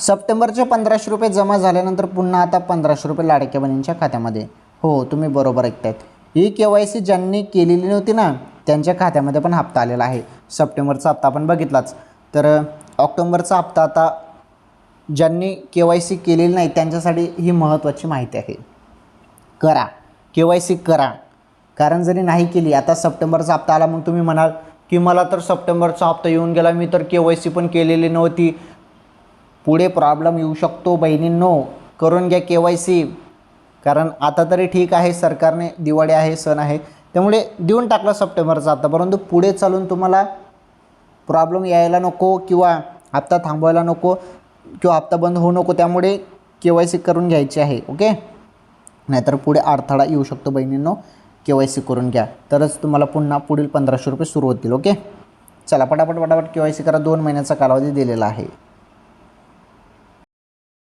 सप्टेंबरचे 1500 रुपये जमा झाल्यानंतर पुन्हा आता 1500 रुपये लाडक्या बहिणींच्या खात्यामध्ये. हो, तुम्ही बरोबर ऐकतायत. ही KYC ज्यांनी केलेली नव्हती ना त्यांच्या खात्यामध्ये पण हप्ता आलेला आहे. सप्टेंबरचा हप्ता आपण बघितलाच. तर ऑक्टोबरचा हप्ता आता ज्यांनी KYC केलेली नाही त्यांच्यासाठी ही महत्त्वाची माहिती आहे. करा KYC करा. कारण जरी नाही केली, आता सप्टेंबरचा हप्ता आला, मग तुम्ही म्हणाल की मला तर सप्टेंबरचा हप्ता येऊन गेला, मी तर KYC पण केलेली नव्हती. पुढे प्रॉब्लेम येऊ शकतो बहिणींनो. करून घ्या KYC. कारण आता तरी ठीक आहे, सरकारने दिवाळी आहे, सण आहे, त्यामुळे देऊन टाकला सप्टेंबरचा हप्ता. परंतु पुढे चालून तुम्हाला प्रॉब्लेम यायला नको किंवा हप्ता थांबवायला नको किंवा हप्ता बंद होऊ नको. त्यामुळे KYC करून घ्यायची आहे. ओके, नाहीतर पुढे अडथळा येऊ शकतो बहिणींनो. KYC करून घ्या, तरच तुम्हाला पुन्हा पुढील 1500 रुपये सुरू होतील. ओके, चला पटापट KYC करा. 2 महिन्याचा कालावधी दिलेला आहे.